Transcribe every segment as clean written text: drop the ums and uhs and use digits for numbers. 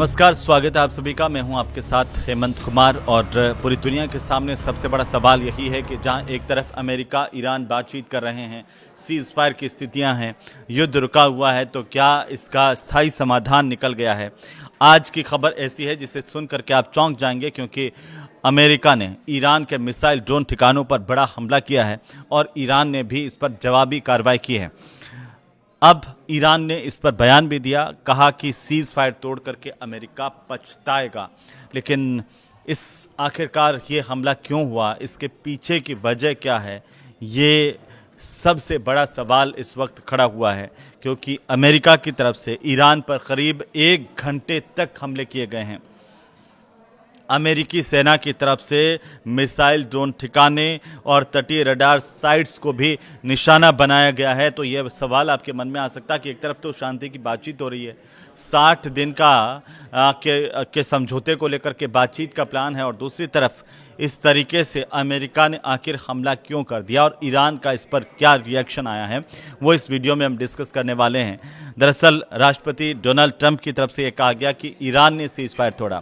नमस्कार, स्वागत है आप सभी का। मैं हूं आपके साथ हेमंत कुमार। और पूरी दुनिया के सामने सबसे बड़ा सवाल यही है कि जहां एक तरफ अमेरिका ईरान बातचीत कर रहे हैं, सीज फायर की स्थितियां हैं, युद्ध रुका हुआ है, तो क्या इसका स्थायी समाधान निकल गया है? आज की खबर ऐसी है जिसे सुन करके आप चौंक जाएंगे, क्योंकि अमेरिका ने ईरान के मिसाइल ड्रोन ठिकानों पर बड़ा हमला किया है और ईरान ने भी इस पर जवाबी कार्रवाई की है। अब ईरान ने इस पर बयान भी दिया, कहा कि सीज फायर तोड़ करके अमेरिका पछताएगा। लेकिन इस आखिरकार ये हमला क्यों हुआ, इसके पीछे की वजह क्या है, ये सबसे बड़ा सवाल इस वक्त खड़ा हुआ है। क्योंकि अमेरिका की तरफ से ईरान पर करीब 1 घंटे तक हमले किए गए हैं। अमेरिकी सेना की तरफ से मिसाइल ड्रोन ठिकाने और तटीय रडार साइट्स को भी निशाना बनाया गया है। तो यह सवाल आपके मन में आ सकता है कि एक तरफ तो शांति की बातचीत हो रही है, 60 दिन के समझौते को लेकर के बातचीत का प्लान है, और दूसरी तरफ इस तरीके से अमेरिका ने आखिर हमला क्यों कर दिया और ईरान का इस पर क्या रिएक्शन आया है, वो इस वीडियो में हम डिस्कस करने वाले हैं। दरअसल राष्ट्रपति डोनाल्ड ट्रंप की तरफ से यह कहा गया कि ईरान ने सीज फायर तोड़ा,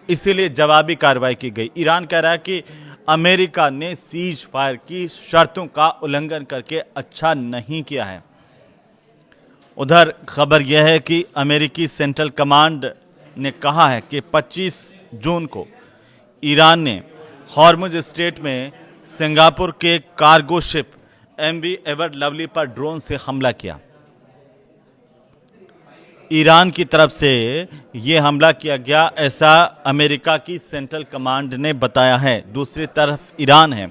इसीलिए जवाबी कार्रवाई की गई। ईरान कह रहा है कि अमेरिका ने सीज फायर की शर्तों का उल्लंघन करके अच्छा नहीं किया है। उधर खबर यह है कि अमेरिकी सेंट्रल कमांड ने कहा है कि 25 जून को ईरान ने हॉर्मुज स्ट्रेट में सिंगापुर के cargo ship MV Ever Lovely पर ड्रोन से हमला किया। ईरान की तरफ से ये हमला किया गया, ऐसा अमेरिका की सेंट्रल कमांड ने बताया है। दूसरी तरफ ईरान है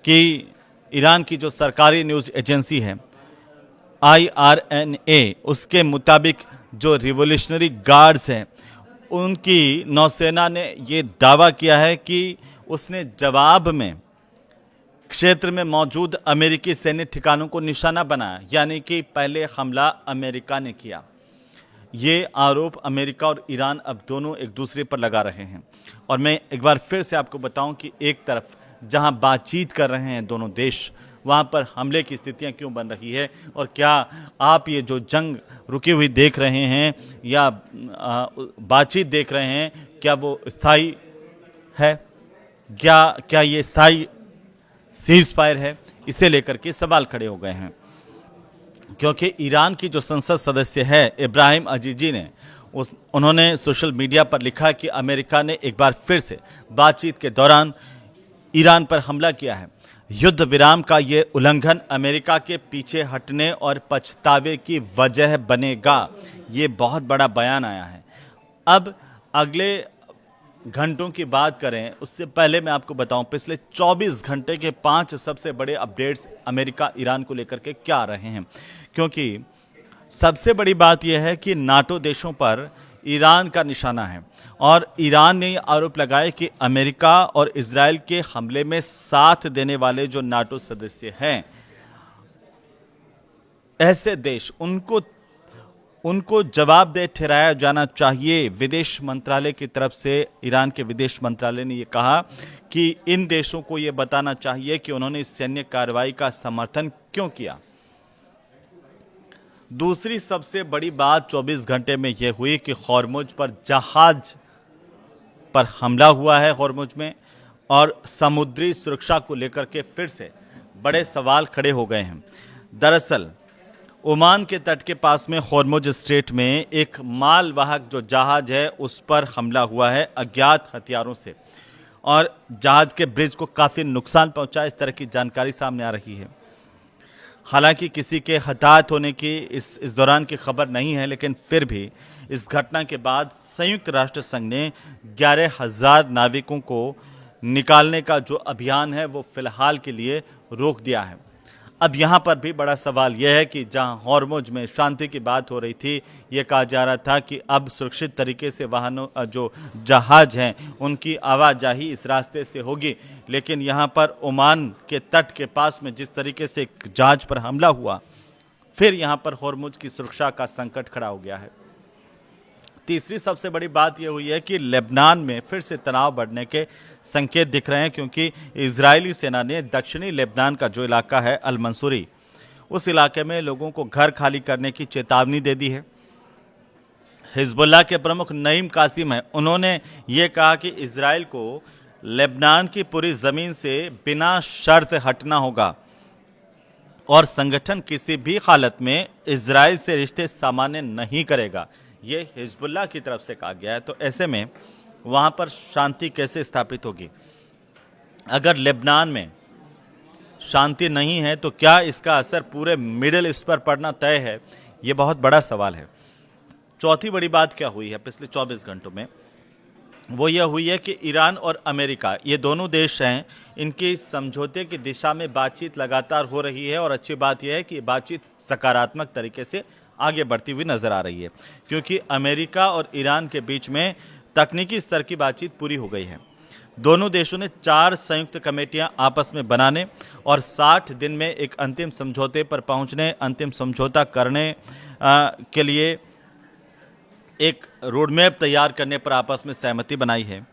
कि ईरान की जो सरकारी न्यूज़ एजेंसी है IRNA, उसके मुताबिक जो रिवोल्यूशनरी गार्ड्स हैं, उनकी नौसेना ने ये दावा किया है कि उसने जवाब में क्षेत्र में मौजूद अमेरिकी सैन्य ठिकानों को निशाना बनाया, यानी कि पहले हमला अमेरिका ने किया। ये आरोप अमेरिका और ईरान अब दोनों एक दूसरे पर लगा रहे हैं। और मैं एक बार फिर से आपको बताऊं कि एक तरफ जहां बातचीत कर रहे हैं दोनों देश, वहां पर हमले की स्थितियां क्यों बन रही है, और क्या आप ये जो जंग रुकी हुई देख रहे हैं या बातचीत देख रहे हैं, क्या वो स्थायी है, क्या ये स्थायी सीज फायर है, इसे लेकर के सवाल खड़े हो गए हैं। क्योंकि ईरान की जो संसद सदस्य है इब्राहिम अजीजी ने उन्होंने सोशल मीडिया पर लिखा कि अमेरिका ने एक बार फिर से बातचीत के दौरान ईरान पर हमला किया है। युद्ध विराम का ये उल्लंघन अमेरिका के पीछे हटने और पछतावे की वजह बनेगा। ये बहुत बड़ा बयान आया है। अब अगले घंटों की बात करें, उससे पहले मैं आपको बताऊं पिछले 24 घंटे के 5 सबसे बड़े अपडेट्स अमेरिका ईरान को लेकर के क्या आ रहे हैं। क्योंकि सबसे बड़ी बात यह है कि नाटो देशों पर ईरान का निशाना है, और ईरान ने आरोप लगाया कि अमेरिका और इजराइल के हमले में साथ देने वाले जो नाटो सदस्य हैं, ऐसे देश उनको जवाबदेह ठहराया जाना चाहिए। विदेश मंत्रालय की तरफ से ईरान के विदेश मंत्रालय ने यह कहा कि इन देशों को यह बताना चाहिए कि उन्होंने इस सैन्य कार्रवाई का समर्थन क्यों किया। दूसरी सबसे बड़ी बात 24 घंटे में यह हुई कि हॉर्मुज पर जहाज पर हमला हुआ है हॉर्मुज में, और समुद्री सुरक्षा को लेकर के फिर से बड़े सवाल खड़े हो गए हैं। दरअसल ओमान के तट के पास में हॉर्मुज स्ट्रेट में एक मालवाहक जो जहाज है, उस पर हमला हुआ है अज्ञात हथियारों से, और जहाज के ब्रिज को काफ़ी नुकसान पहुंचा, इस तरह की जानकारी सामने आ रही है। हालांकि किसी के हताहत होने की इस दौरान की खबर नहीं है, लेकिन फिर भी इस घटना के बाद संयुक्त राष्ट्र संघ ने 11,000 नाविकों को निकालने का जो अभियान है वो फिलहाल के लिए रोक दिया है। अब यहाँ पर भी बड़ा सवाल यह है कि जहाँ हॉर्मुज में शांति की बात हो रही थी, ये कहा जा रहा था कि अब सुरक्षित तरीके से वाहनों जो जहाज हैं उनकी आवाजाही इस रास्ते से होगी, लेकिन यहाँ पर ओमान के तट के पास में जिस तरीके से एक जहाज पर हमला हुआ, फिर यहाँ पर हॉर्मुज की सुरक्षा का संकट खड़ा हो गया है। तीसरी सबसे बड़ी बात यह हुई है कि लेबनान में फिर से तनाव बढ़ने के संकेत दिख रहे हैं, क्योंकि इजरायली सेना ने दक्षिणी लेबनान का जो इलाका है अल मंसूरी, उस इलाके में लोगों को घर खाली करने की चेतावनी दे दी है। हिजबुल्लाह के प्रमुख नईम कासिम हैं, उन्होंने ये कहा कि इजराइल को लेबनान की पूरी ज़मीन से बिना शर्त हटना होगा और संगठन किसी भी हालत में इजराइल से रिश्ते सामान्य नहीं करेगा। ये हिजबुल्लाह की तरफ से कहा गया है। तो ऐसे में वहाँ पर शांति कैसे स्थापित होगी? अगर लेबनान में शांति नहीं है तो क्या इसका असर पूरे मिडिल ईस्ट पर पड़ना तय है? ये बहुत बड़ा सवाल है। चौथी बड़ी बात क्या हुई है पिछले 24 घंटों में? वो यह हुई है कि ईरान और अमेरिका, ये दोनों देश हैं, इनकी समझौते की दिशा में बातचीत लगातार हो रही है और अच्छी बात यह है कि बातचीत सकारात्मक तरीके से आगे बढ़ती हुई नजर आ रही है, क्योंकि अमेरिका और ईरान के बीच में तकनीकी स्तर की बातचीत पूरी हो गई है। दोनों देशों ने 4 संयुक्त कमेटियां आपस में बनाने और 60 दिन में एक अंतिम समझौते पर पहुंचने, अंतिम समझौता करने के लिए एक रोडमैप तैयार करने पर आपस में सहमति बनाई है।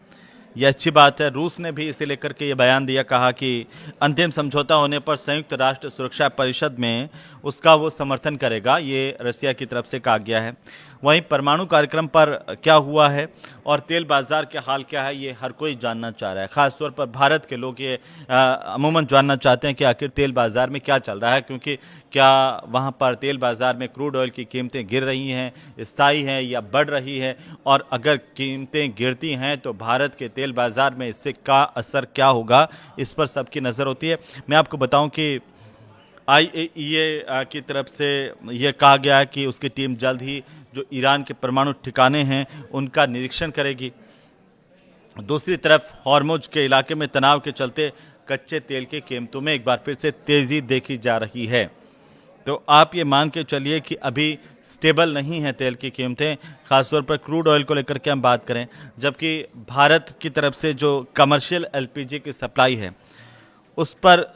यह अच्छी बात है। रूस ने भी इसे लेकर के ये बयान दिया, कहा कि अंतिम समझौता होने पर संयुक्त राष्ट्र सुरक्षा परिषद में उसका वो समर्थन करेगा। ये रसिया की तरफ से कहा गया है। वहीं परमाणु कार्यक्रम पर क्या हुआ है और तेल बाजार के हाल क्या है, ये हर कोई जानना चाह रहा है। खासतौर पर भारत के लोग ये अमूमन जानना चाहते हैं कि आखिर तेल बाजार में क्या चल रहा है, क्योंकि क्या वहाँ पर तेल बाजार में क्रूड ऑयल की कीमतें गिर रही हैं, स्थायी हैं या बढ़ रही है, और अगर कीमतें गिरती हैं तो भारत के तेल बाजार में इससे का असर क्या होगा, इस पर सबकी नज़र होती है। मैं आपको बताऊं कि IAEA की तरफ से यह कहा गया है कि उसकी टीम जल्द ही जो ईरान के परमाणु ठिकाने हैं उनका निरीक्षण करेगी। दूसरी तरफ हॉर्मुज के इलाके में तनाव के चलते कच्चे तेल की कीमतों में एक बार फिर से तेज़ी देखी जा रही है। तो आप ये मान के चलिए कि अभी स्टेबल नहीं है तेल की कीमतें, खासतौर पर क्रूड ऑयल को लेकर के हम बात करें, जबकि भारत की तरफ से जो कमर्शियल LPG की सप्लाई है उस पर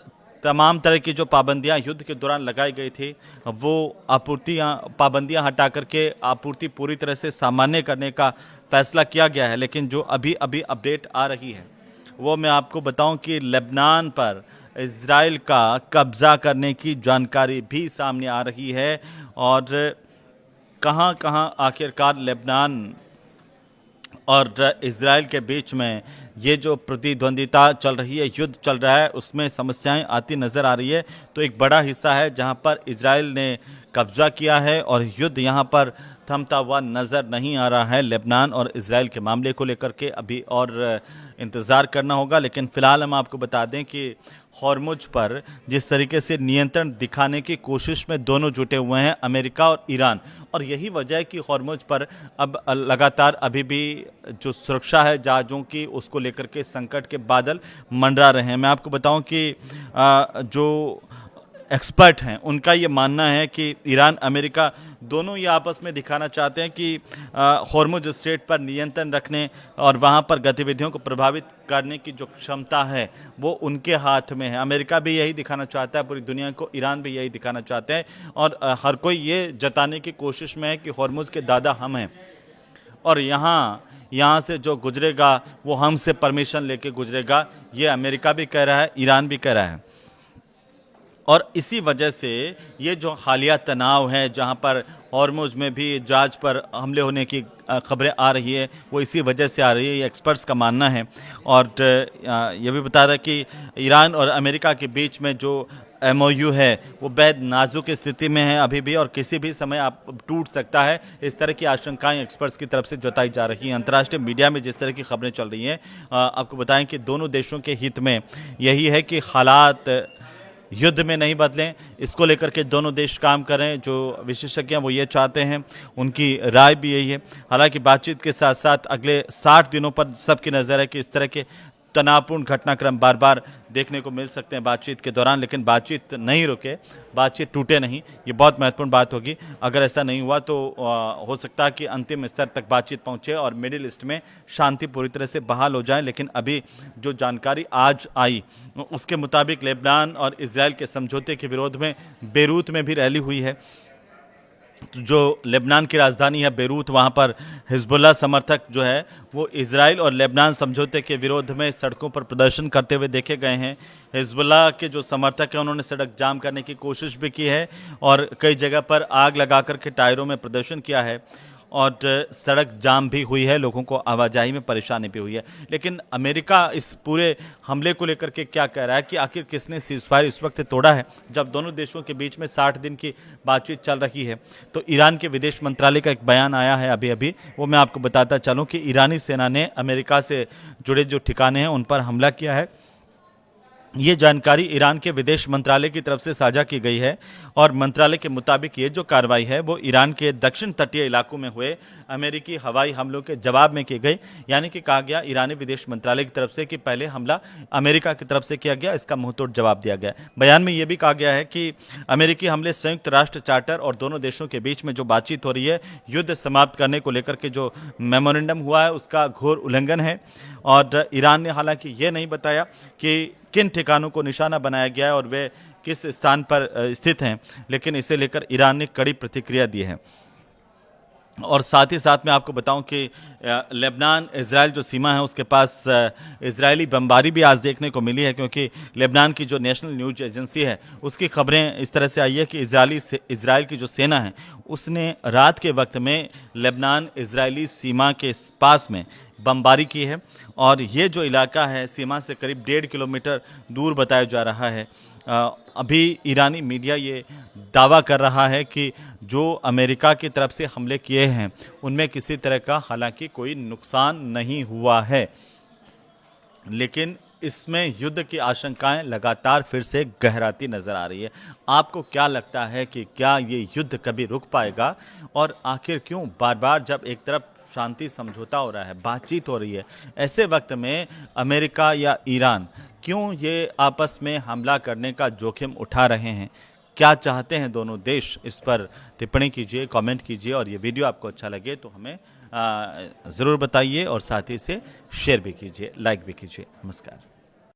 तमाम तरह की जो पाबंदियां युद्ध के दौरान लगाई गई थी, वो पाबंदियां हटा करके आपूर्ति पूरी तरह से सामान्य करने का फैसला किया गया है। लेकिन जो अभी अभी अपडेट आ रही है वो मैं आपको बताऊं कि लेबनान पर इजराइल का कब्जा करने की जानकारी भी सामने आ रही है, और कहां कहां आखिरकार लेबनान और इजराइल के बीच में ये जो प्रतिद्वंदिता चल रही है, युद्ध चल रहा है, उसमें समस्याएं आती नज़र आ रही है। तो एक बड़ा हिस्सा है जहां पर इजराइल ने कब्जा किया है और युद्ध यहां पर थमता हुआ नज़र नहीं आ रहा है। लेबनान और इजराइल के मामले को लेकर के अभी और इंतज़ार करना होगा। लेकिन फ़िलहाल हम आपको बता दें कि हॉर्मुज पर जिस तरीके से नियंत्रण दिखाने की कोशिश में दोनों जुटे हुए हैं, अमेरिका और ईरान, और यही वजह है कि हॉर्मुज पर अब लगातार अभी भी जो सुरक्षा है जहाज़ों की, उसको लेकर के संकट के बादल मंडरा रहे हैं। मैं आपको बताऊं कि जो एक्सपर्ट हैं उनका ये मानना है कि ईरान अमेरिका दोनों ये आपस में दिखाना चाहते हैं कि हॉर्मुज स्ट्रेट पर नियंत्रण रखने और वहाँ पर गतिविधियों को प्रभावित करने की जो क्षमता है वो उनके हाथ में है। अमेरिका भी यही दिखाना चाहता है पूरी दुनिया को, ईरान भी यही दिखाना चाहते हैं, और हर कोई ये जताने की कोशिश में है कि हॉर्मुज के दादा हम हैं, और यहाँ से जो गुजरेगा वो हमसे परमिशन लेके गुजरेगा। ये अमेरिका भी कह रहा है, ईरान भी कह रहा है। और इसी वजह से ये जो हालिया तनाव है, जहाँ पर हॉर्मुज में भी जहाज पर हमले होने की खबरें आ रही है, वो इसी वजह से आ रही है, ये एक्सपर्ट्स का मानना है। और ये भी बता रहा कि ईरान और अमेरिका के बीच में जो MOU है वो बेहद नाजुक स्थिति में है अभी भी, और किसी भी समय आप टूट सकता है। इस तरह की आशंकाएं एक्सपर्ट्स की तरफ से जताई जा रही हैं। अंतर्राष्ट्रीय मीडिया में जिस तरह की खबरें चल रही हैं, आपको बताएं कि दोनों देशों के हित में यही है कि हालात युद्ध में नहीं बदलें, इसको लेकर के दोनों देश काम करें। जो विशेषज्ञ हैं वो ये चाहते हैं, उनकी राय भी यही है। हालांकि बातचीत के साथ साथ अगले 60 दिनों पर सबकी नज़र है कि इस तरह के तनावपूर्ण घटनाक्रम बार बार देखने को मिल सकते हैं बातचीत के दौरान, लेकिन बातचीत नहीं रुके, बातचीत टूटे नहीं, ये बहुत महत्वपूर्ण बात होगी। अगर ऐसा नहीं हुआ तो हो सकता है कि अंतिम स्तर तक बातचीत पहुंचे और मिडिल ईस्ट में शांति पूरी तरह से बहाल हो जाए। लेकिन अभी जो जानकारी आज आई उसके मुताबिक लेबनान और इजराइल के समझौते के विरोध में बेरूत में भी रैली हुई है। जो लेबनान की राजधानी है बेरूत, वहाँ पर हिजबुल्लाह समर्थक जो है वो इजराइल और लेबनान समझौते के विरोध में सड़कों पर प्रदर्शन करते हुए देखे गए हैं। हिजबुल्लाह के जो समर्थक हैं उन्होंने सड़क जाम करने की कोशिश भी की है और कई जगह पर आग लगा कर के टायरों में प्रदर्शन किया है। और सड़क जाम भी हुई है, लोगों को आवाजाही में परेशानी भी हुई है। लेकिन अमेरिका इस पूरे हमले को लेकर के क्या कह रहा है कि आखिर किसने सीज़फायर इस वक्त तोड़ा है, जब दोनों देशों के बीच में 60 दिन की बातचीत चल रही है। तो ईरान के विदेश मंत्रालय का एक बयान आया है अभी अभी, वो मैं आपको बताता चलूँ कि ईरानी सेना ने अमेरिका से जुड़े जो ठिकाने हैं उन पर हमला किया है। ये जानकारी ईरान के विदेश मंत्रालय की तरफ से साझा की गई है और मंत्रालय के मुताबिक ये जो कार्रवाई है वो ईरान के दक्षिण तटीय इलाकों में हुए अमेरिकी हवाई हमलों के जवाब में की गई। यानी कि कहा गया ईरानी विदेश मंत्रालय की तरफ से कि पहले हमला अमेरिका की तरफ से किया गया, इसका मुंहतोड़ जवाब दिया गया। बयान में यह भी कहा गया है कि अमेरिकी हमले संयुक्त राष्ट्र चार्टर और दोनों देशों के बीच में जो बातचीत हो रही है, युद्ध समाप्त करने को लेकर के जो मेमोरेंडम हुआ है उसका घोर उल्लंघन है। और ईरान ने हालांकि ये नहीं बताया कि किन ठिकानों को निशाना बनाया गया है और वे किस स्थान पर स्थित हैं, लेकिन इसे लेकर ईरान ने कड़ी प्रतिक्रिया दी है। और साथ ही साथ मैं आपको बताऊं कि लेबनान इजराइल जो सीमा है उसके पास इजरायली बमबारी भी आज देखने को मिली है, क्योंकि लेबनान की जो नेशनल न्यूज एजेंसी है उसकी खबरें इस तरह से आई है कि इजराइल की जो सेना है उसने रात के वक्त में लेबनान इजरायली सीमा के पास में बमबारी की है। और ये जो इलाका है सीमा से करीब 1.5 किलोमीटर दूर बताया जा रहा है। अभी ईरानी मीडिया ये दावा कर रहा है कि जो अमेरिका की तरफ से हमले किए हैं उनमें किसी तरह का हालांकि कोई नुकसान नहीं हुआ है, लेकिन इसमें युद्ध की आशंकाएं लगातार फिर से गहराती नजर आ रही है। आपको क्या लगता है कि क्या ये युद्ध कभी रुक पाएगा, और आखिर क्यों बार बार जब एक तरफ शांति समझौता हो रहा है, बातचीत हो रही है, ऐसे वक्त में अमेरिका या ईरान क्यों ये आपस में हमला करने का जोखिम उठा रहे हैं? क्या चाहते हैं दोनों देश? इस पर टिप्पणी कीजिए, कमेंट कीजिए, और ये वीडियो आपको अच्छा लगे तो हमें ज़रूर बताइए और साथ ही इसे शेयर भी कीजिए, लाइक भी कीजिए। नमस्कार।